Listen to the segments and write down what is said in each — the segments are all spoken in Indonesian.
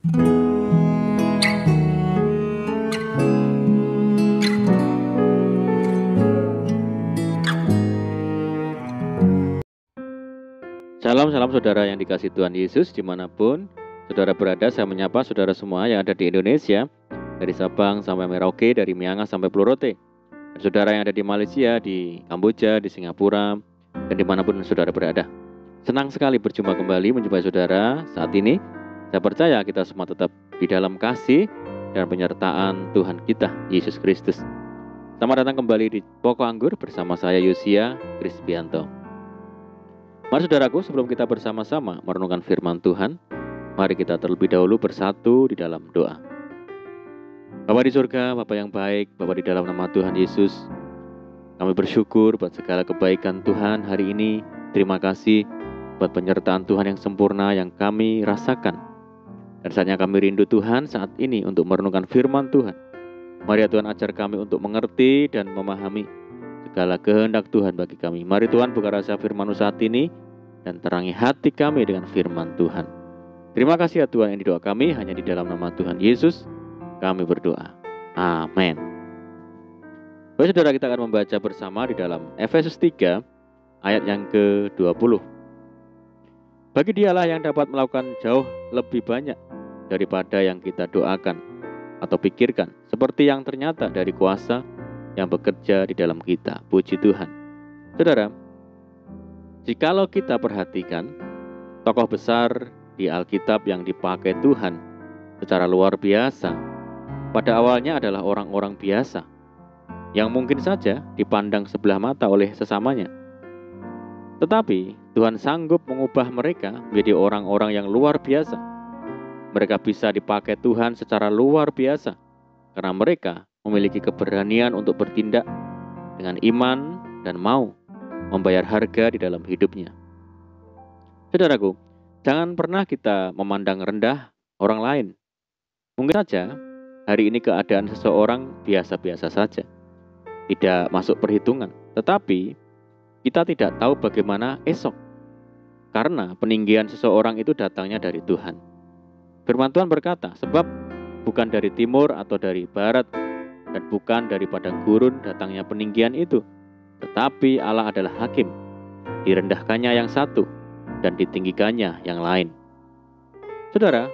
Salam saudara yang dikasihi Tuhan Yesus dimanapun saudara berada. Saya menyapa saudara semua yang ada di Indonesia, dari Sabang sampai Merauke, dari Miangas sampai Pulau-Rote, dan saudara yang ada di Malaysia, di Kamboja, di Singapura, dan dimanapun saudara berada. Senang sekali berjumpa kembali menjumpai saudara saat ini. Saya percaya kita semua tetap di dalam kasih dan penyertaan Tuhan kita Yesus Kristus. Selamat datang kembali di Pokok Anggur bersama saya Yosia Krispianto. Mari saudaraku, sebelum kita bersama-sama merenungkan firman Tuhan, mari kita terlebih dahulu bersatu di dalam doa. Bapa di surga, Bapa yang baik, Bapa di dalam nama Tuhan Yesus, kami bersyukur buat segala kebaikan Tuhan hari ini. Terima kasih buat penyertaan Tuhan yang sempurna yang kami rasakan. Dan saatnya kami rindu Tuhan saat ini untuk merenungkan firman Tuhan. Mari ya Tuhan, ajar kami untuk mengerti dan memahami segala kehendak Tuhan bagi kami. Mari Tuhan buka rasa firman-Mu saat ini dan terangi hati kami dengan firman Tuhan. Terima kasih ya Tuhan, yang di doa kami hanya di dalam nama Tuhan Yesus kami berdoa. Amin. Baik saudara, kita akan membaca bersama di dalam Efesus 3 ayat yang ke-20. Bagi Dialah yang dapat melakukan jauh lebih banyak daripada yang kita doakan atau pikirkan, seperti yang ternyata dari kuasa yang bekerja di dalam kita. Puji Tuhan. Saudara, jikalau kita perhatikan tokoh besar di Alkitab yang dipakai Tuhan secara luar biasa, pada awalnya adalah orang-orang biasa yang mungkin saja dipandang sebelah mata oleh sesamanya. Tetapi Tuhan sanggup mengubah mereka menjadi orang-orang yang luar biasa. Mereka bisa dipakai Tuhan secara luar biasa karena mereka memiliki keberanian untuk bertindak dengan iman dan mau membayar harga di dalam hidupnya. Saudaraku, jangan pernah kita memandang rendah orang lain. Mungkin saja hari ini keadaan seseorang biasa-biasa saja, tidak masuk perhitungan. Tetapi kita tidak tahu bagaimana esok, karena peninggian seseorang itu datangnya dari Tuhan. Firman Tuhan berkata, sebab bukan dari timur atau dari barat, dan bukan dari padang gurun datangnya peninggian itu, tetapi Allah adalah hakim. Direndahkannya yang satu dan ditinggikannya yang lain. Saudara,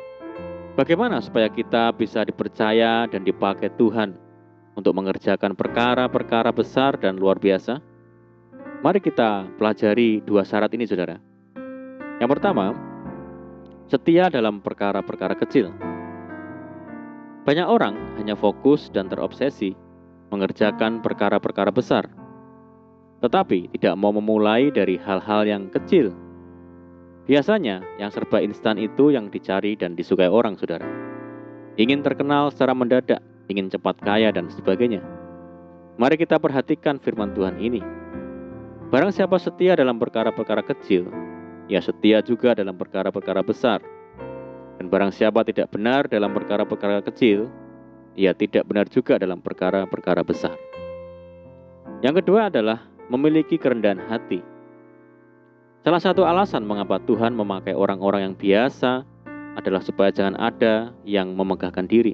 bagaimana supaya kita bisa dipercaya dan dipakai Tuhan untuk mengerjakan perkara-perkara besar dan luar biasa? Mari kita pelajari dua syarat ini, saudara. Yang pertama, setia dalam perkara-perkara kecil. Banyak orang hanya fokus dan terobsesi mengerjakan perkara-perkara besar, tetapi tidak mau memulai dari hal-hal yang kecil. Biasanya yang serba instan itu yang dicari dan disukai orang, saudara. Ingin terkenal secara mendadak, ingin cepat kaya dan sebagainya. Mari kita perhatikan firman Tuhan ini. Barang siapa setia dalam perkara-perkara kecil, ia setia juga dalam perkara-perkara besar. Dan barang siapa tidak benar dalam perkara-perkara kecil, ia tidak benar juga dalam perkara-perkara besar. Yang kedua adalah memiliki kerendahan hati. Salah satu alasan mengapa Tuhan memakai orang-orang yang biasa adalah supaya jangan ada yang memegahkan diri.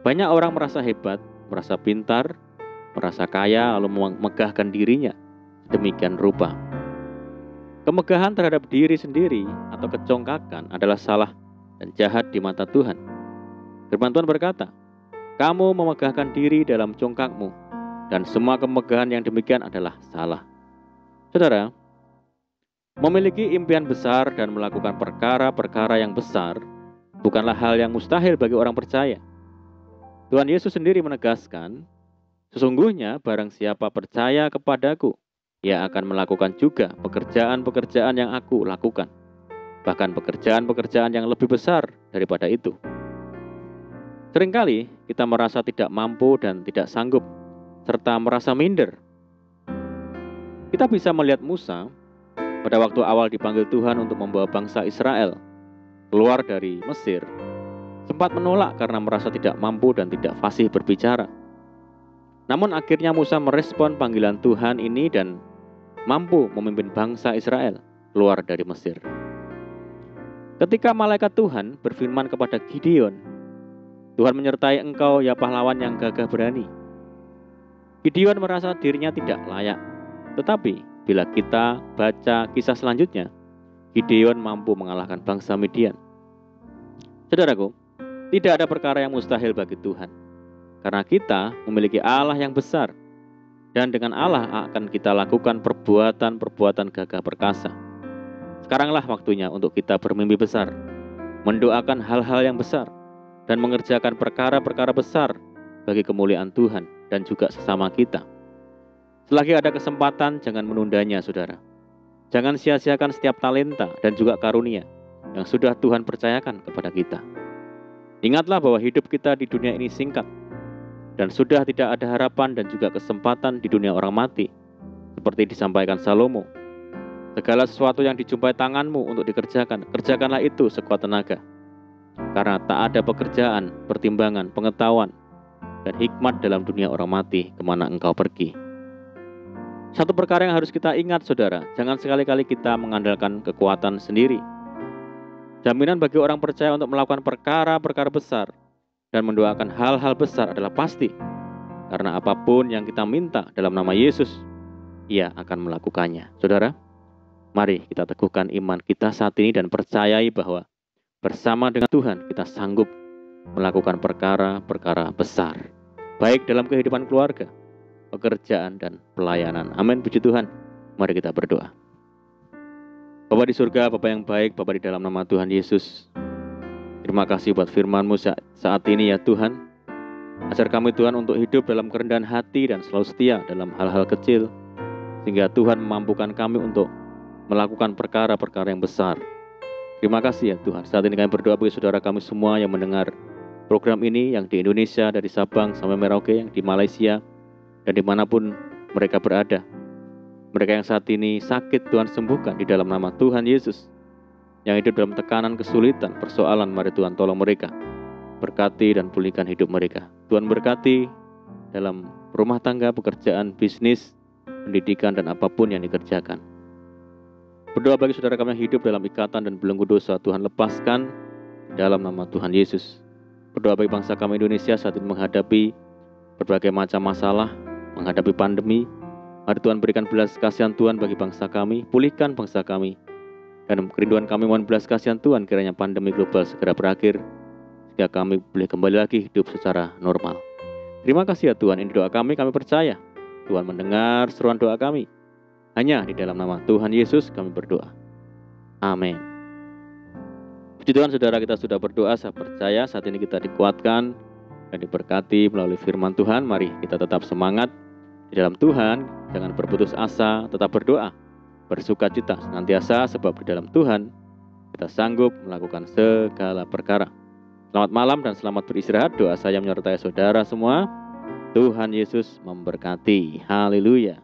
Banyak orang merasa hebat, merasa pintar, merasa kaya, lalu memegahkan dirinya demikian rupa. Kemegahan terhadap diri sendiri atau kecongkakan adalah salah dan jahat di mata Tuhan. Firman Tuhan berkata, kamu memegahkan diri dalam congkakmu, dan semua kemegahan yang demikian adalah salah. Saudara, memiliki impian besar dan melakukan perkara-perkara yang besar bukanlah hal yang mustahil bagi orang percaya. Tuhan Yesus sendiri menegaskan, sesungguhnya barang siapa percaya kepadaku, ia akan melakukan juga pekerjaan-pekerjaan yang aku lakukan. Bahkan pekerjaan-pekerjaan yang lebih besar daripada itu. Seringkali kita merasa tidak mampu dan tidak sanggup, serta merasa minder. Kita bisa melihat Musa pada waktu awal dipanggil Tuhan untuk membawa bangsa Israel keluar dari Mesir, sempat menolak karena merasa tidak mampu dan tidak fasih berbicara. Namun akhirnya Musa merespon panggilan Tuhan ini dan mampu memimpin bangsa Israel keluar dari Mesir. Ketika malaikat Tuhan berfirman kepada Gideon, Tuhan menyertai engkau ya pahlawan yang gagah berani. Gideon merasa dirinya tidak layak. Tetapi bila kita baca kisah selanjutnya, Gideon mampu mengalahkan bangsa Midian. Saudaraku, tidak ada perkara yang mustahil bagi Tuhan. Karena kita memiliki Allah yang besar. Dan dengan Allah akan kita lakukan perbuatan-perbuatan gagah perkasa. Sekaranglah waktunya untuk kita bermimpi besar, mendoakan hal-hal yang besar, dan mengerjakan perkara-perkara besar bagi kemuliaan Tuhan dan juga sesama kita. Selagi ada kesempatan, jangan menundanya, saudara. Jangan sia-siakan setiap talenta dan juga karunia yang sudah Tuhan percayakan kepada kita. Ingatlah bahwa hidup kita di dunia ini singkat, dan sudah tidak ada harapan dan juga kesempatan di dunia orang mati. Seperti disampaikan Salomo, segala sesuatu yang dijumpai tanganmu untuk dikerjakan, kerjakanlah itu sekuat tenaga. Karena tak ada pekerjaan, pertimbangan, pengetahuan, dan hikmat dalam dunia orang mati kemana engkau pergi. Satu perkara yang harus kita ingat, saudara, jangan sekali-kali kita mengandalkan kekuatan sendiri. Jaminan bagi orang percaya untuk melakukan perkara-perkara besar dan mendoakan hal-hal besar adalah pasti. Karena apapun yang kita minta dalam nama Yesus, Ia akan melakukannya. Saudara, mari kita teguhkan iman kita saat ini dan percayai bahwa bersama dengan Tuhan kita sanggup melakukan perkara-perkara besar, baik dalam kehidupan keluarga, pekerjaan, dan pelayanan. Amin, puji Tuhan. Mari kita berdoa. Bapa di surga, Bapa yang baik, Bapa di dalam nama Tuhan Yesus, terima kasih buat firman-Mu saat ini ya Tuhan. Ajar kami Tuhan untuk hidup dalam kerendahan hati dan selalu setia dalam hal-hal kecil, sehingga Tuhan memampukan kami untuk melakukan perkara-perkara yang besar. Terima kasih ya Tuhan. Saat ini kami berdoa bagi saudara kami semua yang mendengar program ini, yang di Indonesia, dari Sabang sampai Merauke, yang di Malaysia, dan dimanapun mereka berada. Mereka yang saat ini sakit, Tuhan sembuhkan di dalam nama Tuhan Yesus. Yang hidup dalam tekanan, kesulitan, persoalan, mari Tuhan tolong mereka. Berkati dan pulihkan hidup mereka. Tuhan berkati dalam rumah tangga, pekerjaan, bisnis, pendidikan, dan apapun yang dikerjakan. Berdoa bagi saudara kami yang hidup dalam ikatan dan belenggu dosa, Tuhan lepaskan dalam nama Tuhan Yesus. Berdoa bagi bangsa kami Indonesia saat ini menghadapi berbagai macam masalah, menghadapi pandemi. Mari Tuhan berikan belas kasihan Tuhan bagi bangsa kami, pulihkan bangsa kami. Dan kerinduan kami mohon belas kasihan Tuhan, kiranya pandemi global segera berakhir, sehingga kami boleh kembali lagi hidup secara normal. Terima kasih ya Tuhan, ini doa kami percaya Tuhan mendengar seruan doa kami. Hanya di dalam nama Tuhan Yesus kami berdoa. Amin. Puji Tuhan, saudara, kita sudah berdoa. Saya percaya saat ini kita dikuatkan dan diberkati melalui firman Tuhan. Mari kita tetap semangat di dalam Tuhan, jangan berputus asa, tetap berdoa, bersukacita senantiasa, sebab di dalam Tuhan kita sanggup melakukan segala perkara. Selamat malam dan selamat beristirahat. Doa saya menyertai saudara semua. Tuhan Yesus memberkati. Haleluya.